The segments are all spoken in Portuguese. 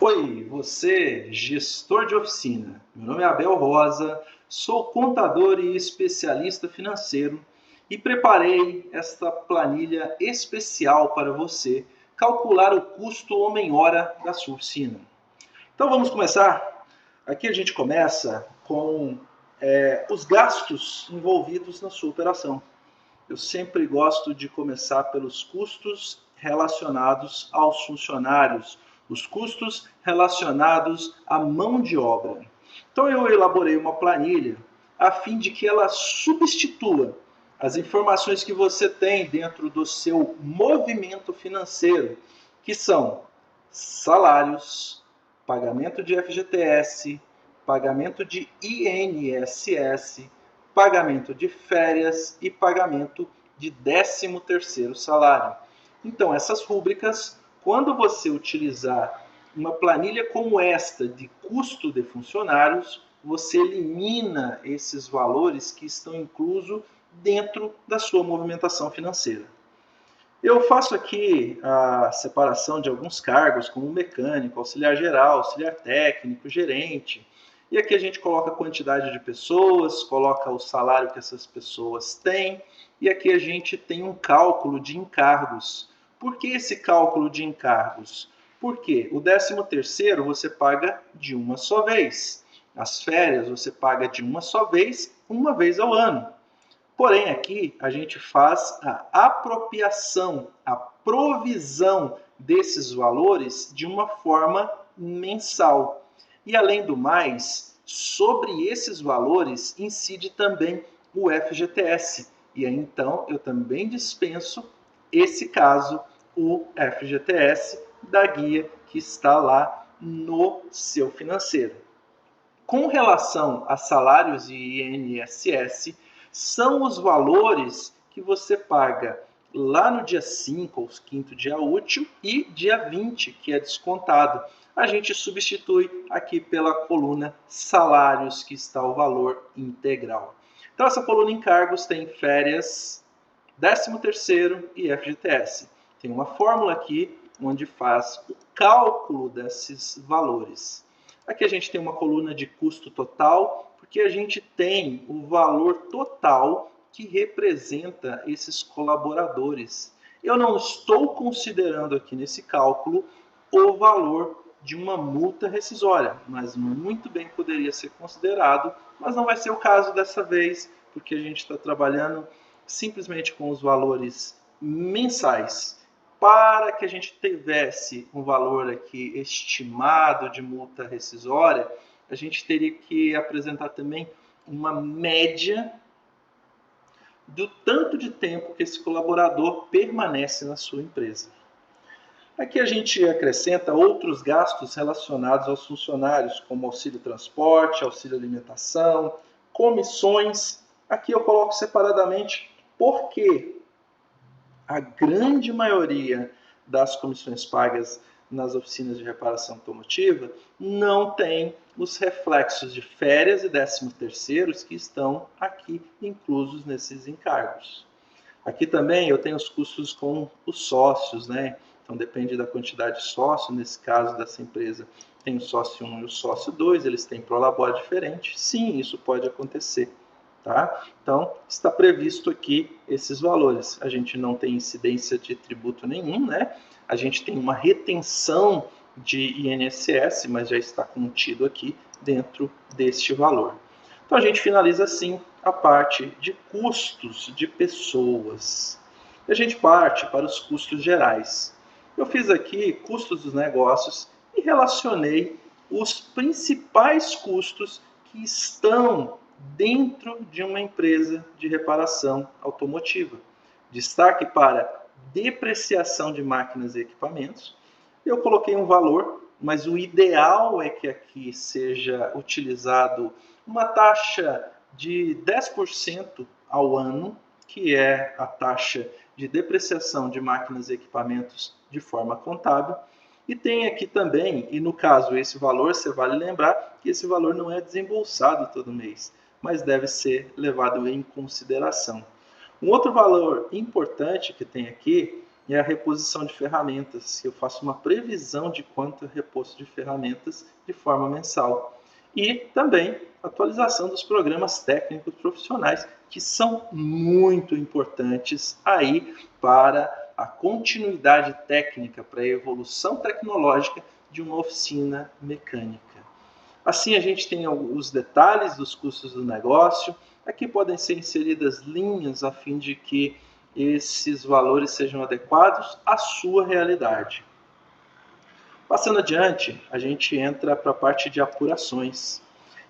Oi, você, gestor de oficina. Meu nome é Abel Rosa, sou contador e especialista financeiro e preparei esta planilha especial para você calcular o custo homem-hora da sua oficina. Então vamos começar? Aqui a gente começa com os gastos envolvidos na sua operação. Eu sempre gosto de começar pelos custos relacionados aos funcionários, os custos relacionados à mão de obra. Então eu elaborei uma planilha a fim de que ela substitua as informações que você tem dentro do seu movimento financeiro, que são salários, pagamento de FGTS, pagamento de INSS, pagamento de férias e pagamento de 13º salário. Então, essas rúbricas, quando você utilizar uma planilha como esta de custo de funcionários, você elimina esses valores que estão inclusos dentro da sua movimentação financeira. Eu faço aqui a separação de alguns cargos, como mecânico, auxiliar geral, auxiliar técnico, gerente. E aqui a gente coloca a quantidade de pessoas, coloca o salário que essas pessoas têm. E aqui a gente tem um cálculo de encargos. Por que esse cálculo de encargos? Porque o 13º você paga de uma só vez. As férias você paga de uma só vez, uma vez ao ano. Porém, aqui a gente faz a apropriação, a provisão desses valores de uma forma mensal. E, além do mais, sobre esses valores incide também o FGTS. E aí, então, eu também dispenso, esse caso, o FGTS da guia que está lá no seu financeiro. Com relação a salários e INSS, são os valores que você paga lá no dia 5, ou 5º dia útil, e dia 20, que é descontado. A gente substitui aqui pela coluna salários, que está o valor integral. Então, essa coluna encargos tem férias, 13º e FGTS. Tem uma fórmula aqui onde faz o cálculo desses valores. Aqui a gente tem uma coluna de custo total, porque a gente tem o valor total que representa esses colaboradores. Eu não estou considerando aqui nesse cálculo o valor de uma multa rescisória, mas muito bem poderia ser considerado, mas não vai ser o caso dessa vez, porque a gente está trabalhando simplesmente com os valores mensais. Para que a gente tivesse um valor aqui estimado de multa rescisória, a gente teria que apresentar também uma média do tanto de tempo que esse colaborador permanece na sua empresa. Aqui a gente acrescenta outros gastos relacionados aos funcionários, como auxílio transporte, auxílio alimentação, comissões. Aqui eu coloco separadamente porque a grande maioria das comissões pagas nas oficinas de reparação automotiva não tem os reflexos de férias e 13º que estão aqui inclusos nesses encargos. Aqui também eu tenho os custos com os sócios, né? Então depende da quantidade de sócios, nesse caso dessa empresa tem o sócio 1 e o sócio 2, eles têm prolabore diferente. Sim, isso pode acontecer. Tá? Então, está previsto aqui esses valores. A gente não tem incidência de tributo nenhum, né? A gente tem uma retenção de INSS, mas já está contido aqui dentro deste valor. Então, a gente finaliza assim a parte de custos de pessoas. E a gente parte para os custos gerais. Eu fiz aqui custos dos negócios e relacionei os principais custos que estão dentro de uma empresa de reparação automotiva. Destaque para depreciação de máquinas e equipamentos. Eu coloquei um valor, mas o ideal é que aqui seja utilizado uma taxa de 10% ao ano, que é a taxa de depreciação de máquinas e equipamentos de forma contábil. E tem aqui também, e no caso esse valor, você vale lembrar que esse valor não é desembolsado todo mês, mas deve ser levado em consideração. Um outro valor importante que tem aqui é a reposição de ferramentas. Eu faço uma previsão de quanto é reposto de ferramentas de forma mensal. E também atualização dos programas técnicos profissionais, que são muito importantes aí para a continuidade técnica, para a evolução tecnológica de uma oficina mecânica. Assim, a gente tem os detalhes dos custos do negócio. Aqui podem ser inseridas linhas a fim de que esses valores sejam adequados à sua realidade. Passando adiante, a gente entra para a parte de apurações.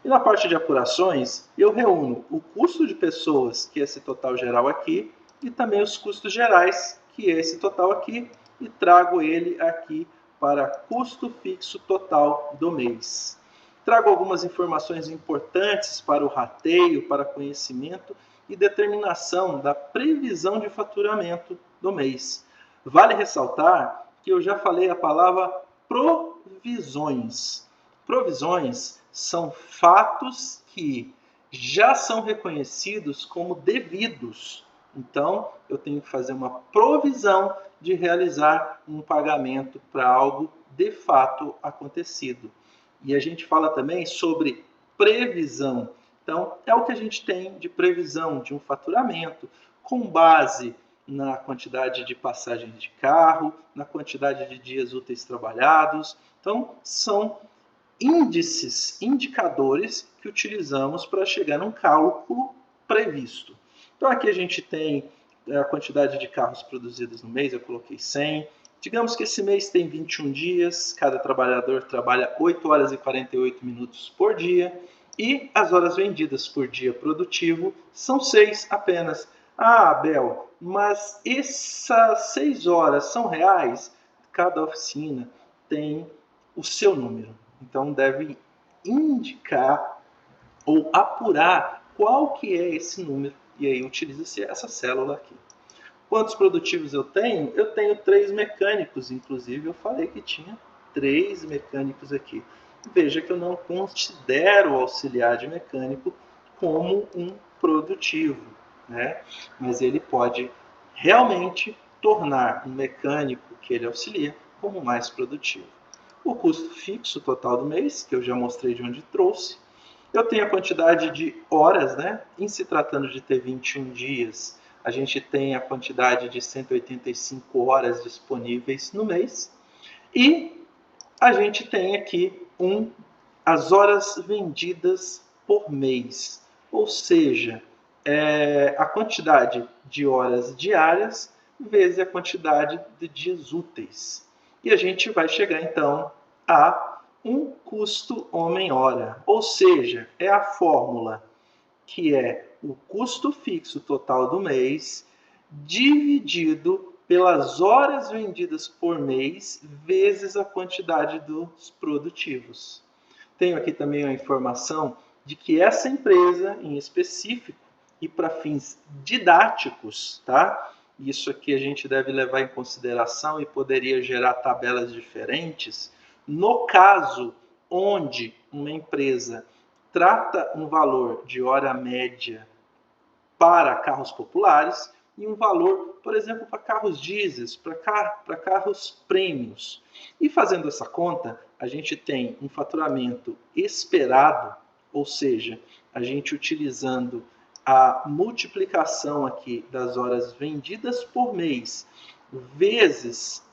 E na parte de apurações, eu reúno o custo de pessoas, que é esse total geral aqui, e também os custos gerais, que é esse total aqui, e trago ele aqui para custo fixo total do mês. Trago algumas informações importantes para o rateio, para conhecimento e determinação da previsão de faturamento do mês. Vale ressaltar que eu já falei a palavra provisões. Provisões são fatos que já são reconhecidos como devidos. Então, eu tenho que fazer uma provisão de realizar um pagamento para algo de fato acontecido. E a gente fala também sobre previsão. Então, é o que a gente tem de previsão de um faturamento com base na quantidade de passagens de carro, na quantidade de dias úteis trabalhados. Então, são índices, indicadores que utilizamos para chegar num cálculo previsto. Então, aqui a gente tem a quantidade de carros produzidos no mês, eu coloquei 100. Digamos que esse mês tem 21 dias, cada trabalhador trabalha 8 horas e 48 minutos por dia, e as horas vendidas por dia produtivo são 6 apenas. Ah, Abel, mas essas 6 horas são reais? Cada oficina tem o seu número, então deve indicar ou apurar qual que é esse número, e aí utiliza-se essa célula aqui. Quantos produtivos eu tenho? Eu tenho 3 mecânicos, inclusive eu falei que tinha 3 mecânicos aqui. Veja que eu não considero o auxiliar de mecânico como um produtivo, né? Mas ele pode realmente tornar um mecânico que ele auxilia como mais produtivo. O custo fixo total do mês, que eu já mostrei de onde trouxe. Eu tenho a quantidade de horas, né? Em se tratando de ter 21 dias, a gente tem a quantidade de 185 horas disponíveis no mês. E a gente tem aqui as horas vendidas por mês. Ou seja, a quantidade de horas diárias vezes a quantidade de dias úteis. E a gente vai chegar, então, a um custo homem-hora. Ou seja, é a fórmula que é o custo fixo total do mês dividido pelas horas vendidas por mês vezes a quantidade dos produtivos. Tenho aqui também a informação de que essa empresa em específico e para fins didáticos, tá? Isso aqui a gente deve levar em consideração e poderia gerar tabelas diferentes. No caso onde uma empresa trata um valor de hora média para carros populares e um valor, por exemplo, para carros diesel, para carros prêmios. E fazendo essa conta, a gente tem um faturamento esperado, ou seja, a gente utilizando a multiplicação aqui das horas vendidas por mês vezes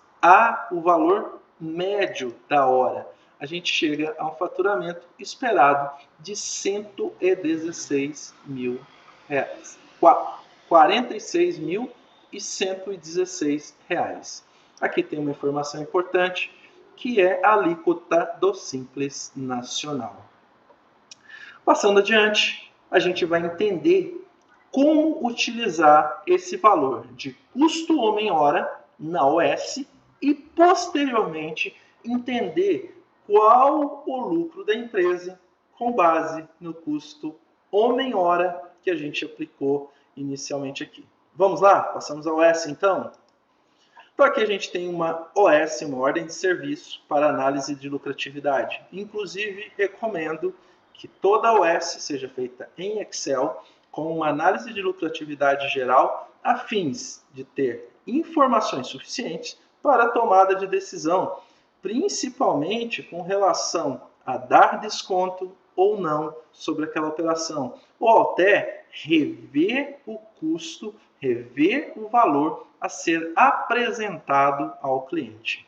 o valor médio da hora, a gente chega a um faturamento esperado de 116 mil reais. 46.116 reais. Aqui tem uma informação importante, que é a alíquota do Simples Nacional. Passando adiante, a gente vai entender como utilizar esse valor de custo homem-hora na OS e, posteriormente, entender qual o lucro da empresa com base no custo homem-hora que a gente aplicou inicialmente aqui. Vamos lá? Passamos a OS então? Então aqui a gente tem uma OS, uma ordem de serviço para análise de lucratividade. Inclusive, recomendo que toda OS seja feita em Excel com uma análise de lucratividade geral a fins de ter informações suficientes para a tomada de decisão, principalmente com relação a dar desconto ou não sobre aquela operação, ou até rever o custo, rever o valor a ser apresentado ao cliente.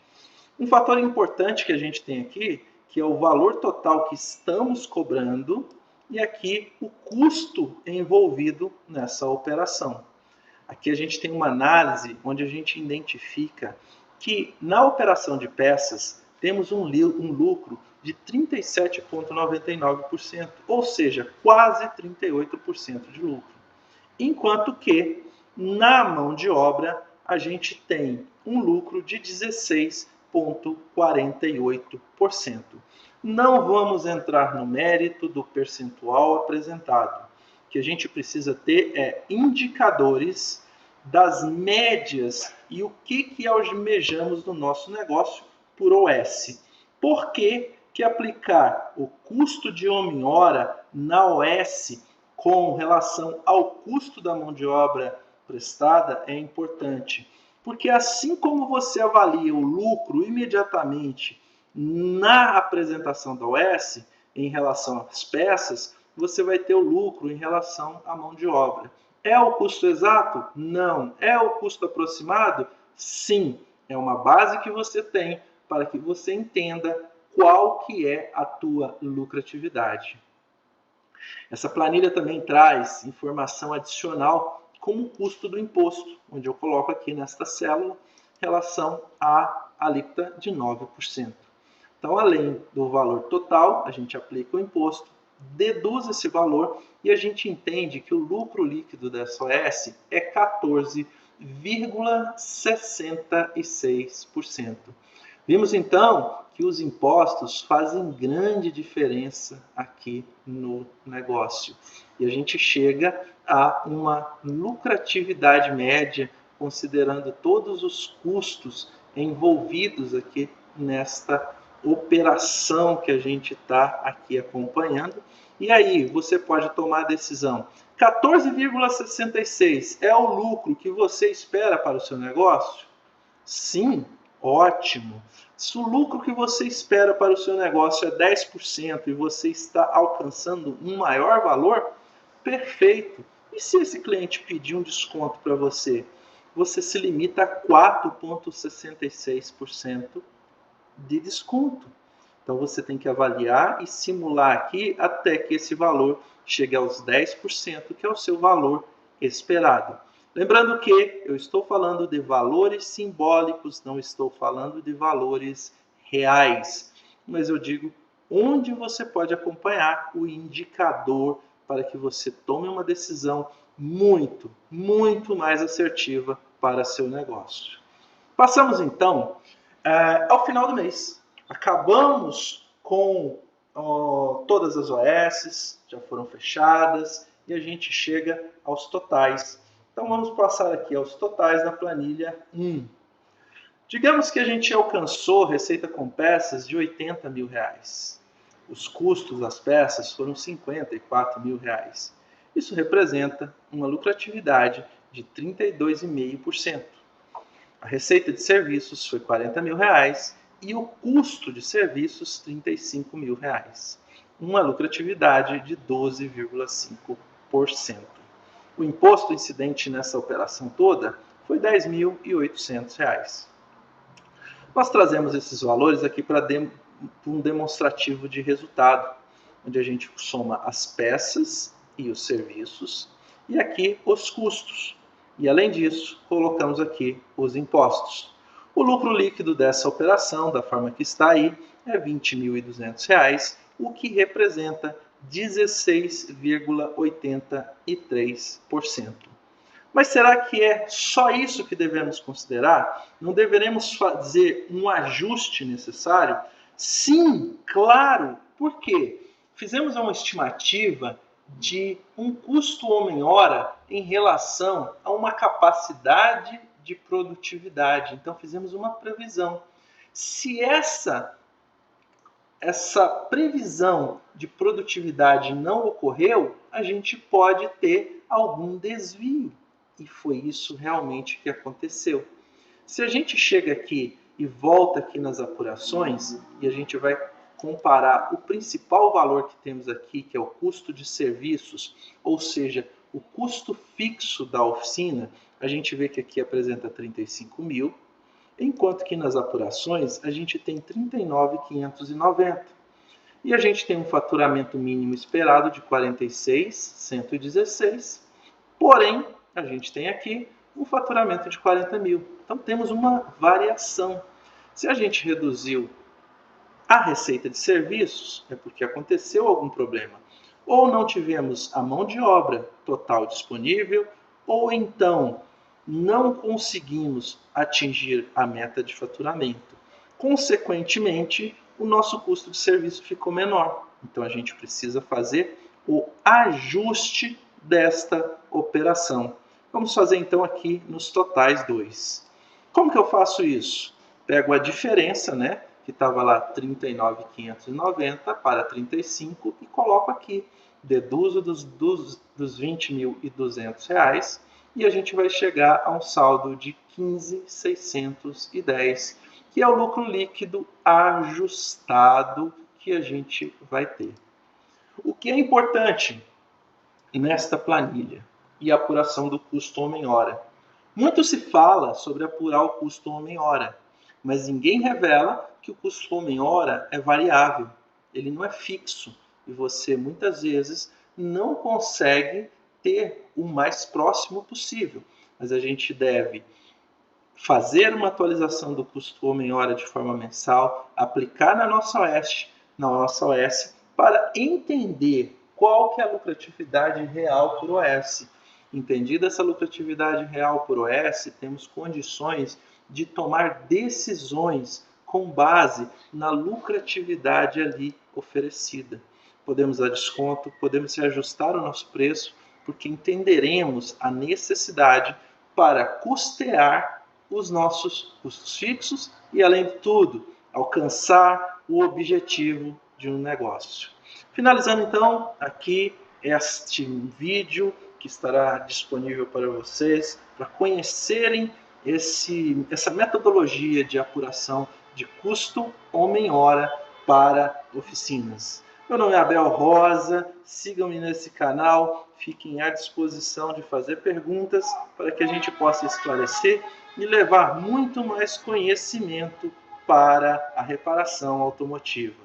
Um fator importante que a gente tem aqui, que é o valor total que estamos cobrando e aqui o custo envolvido nessa operação. Aqui a gente tem uma análise onde a gente identifica que na operação de peças temos um lucro de 37,99%, ou seja, quase 38% de lucro. Enquanto que na mão de obra a gente tem um lucro de 16,48%. Não vamos entrar no mérito do percentual apresentado. O que a gente precisa ter é indicadores das médias e o que almejamos no nosso negócio por OS. Por que aplicar o custo de homem-hora na OS com relação ao custo da mão de obra prestada é importante? Porque assim como você avalia o lucro imediatamente na apresentação da OS, em relação às peças, você vai ter o lucro em relação à mão de obra. É o custo exato? Não. É o custo aproximado? Sim. É uma base que você tem para que você entenda qual que é a tua lucratividade. Essa planilha também traz informação adicional como o custo do imposto, onde eu coloco aqui nesta célula relação à alíquota de 9%. Então, além do valor total, a gente aplica o imposto, deduz esse valor e a gente entende que o lucro líquido da SOS é 14,66%. Vimos então que os impostos fazem grande diferença aqui no negócio. E a gente chega a uma lucratividade média, considerando todos os custos envolvidos aqui nesta operação que a gente está aqui acompanhando. E aí você pode tomar a decisão. 14,66 é o lucro que você espera para o seu negócio? Sim, ótimo. Se o lucro que você espera para o seu negócio é 10% e você está alcançando um maior valor, perfeito. E se esse cliente pedir um desconto para você? Você se limita a 4,66% de desconto. Então você tem que avaliar e simular aqui até que esse valor chegue aos 10%, que é o seu valor esperado. Lembrando que eu estou falando de valores simbólicos, não estou falando de valores reais. Mas eu digo onde você pode acompanhar o indicador para que você tome uma decisão muito mais assertiva para seu negócio. Passamos então ao final do mês. Acabamos com todas as OS, já foram fechadas e a gente chega aos totais. Então vamos passar aqui aos totais da planilha 1. Digamos que a gente alcançou receita com peças de R$80 mil. Os custos das peças foram R$54 mil. Isso representa uma lucratividade de 32,5%. A receita de serviços foi R$40 mil e o custo de serviços R$35 mil. Uma lucratividade de 12,5%. O imposto incidente nessa operação toda foi R$10.800. Nós trazemos esses valores aqui para um demonstrativo de resultado, onde a gente soma as peças e os serviços e aqui os custos. E além disso, colocamos aqui os impostos. O lucro líquido dessa operação, da forma que está aí, é R$20.200, o que representa 16,83%. Mas será que é só isso que devemos considerar? Não deveremos fazer um ajuste necessário? Sim, claro. Por quê? Fizemos uma estimativa de um custo homem-hora em relação a uma capacidade de produtividade. Então, fizemos uma previsão. Se essa previsão de produtividade não ocorreu, a gente pode ter algum desvio. E foi isso realmente que aconteceu. Se a gente chega aqui e volta aqui nas apurações, e a gente vai comparar o principal valor que temos aqui, que é o custo de serviços, ou seja, o custo fixo da oficina, a gente vê que aqui apresenta 35 mil, enquanto que nas apurações a gente tem 39.590. E a gente tem um faturamento mínimo esperado de 46.116, porém a gente tem aqui um faturamento de 40 mil. Então temos uma variação. Se a gente reduziu a receita de serviços, é porque aconteceu algum problema. Ou não tivemos a mão de obra total disponível, ou então não conseguimos atingir a meta de faturamento. Consequentemente, o nosso custo de serviço ficou menor. Então a gente precisa fazer o ajuste desta operação. Vamos fazer então aqui nos totais 2. Como que eu faço isso? Pego a diferença, né, que estava lá 39.590 para 35 e coloco aqui. Deduzo dos R$20.200 e a gente vai chegar a um saldo de 15.610, que é o lucro líquido ajustado que a gente vai ter. O que é importante nesta planilha e a apuração do custo homem-hora? Muito se fala sobre apurar o custo homem-hora, mas ninguém revela que o custo homem-hora é variável, ele não é fixo e você muitas vezes não consegue ter o mais próximo possível. Mas a gente deve fazer uma atualização do custo homem-hora de forma mensal, aplicar na nossa OS, para entender qual que é a lucratividade real por OS. Entendida essa lucratividade real por OS, temos condições de tomar decisões com base na lucratividade ali oferecida. Podemos dar desconto, podemos ajustar o nosso preço, porque entenderemos a necessidade para custear os nossos custos fixos e, além de tudo, alcançar o objetivo de um negócio. Finalizando então aqui este vídeo que estará disponível para vocês, para conhecerem essa metodologia de apuração de custo homem-hora para oficinas. Meu nome é Abel Rosa, sigam-me nesse canal, fiquem à disposição de fazer perguntas para que a gente possa esclarecer e levar muito mais conhecimento para a reparação automotiva.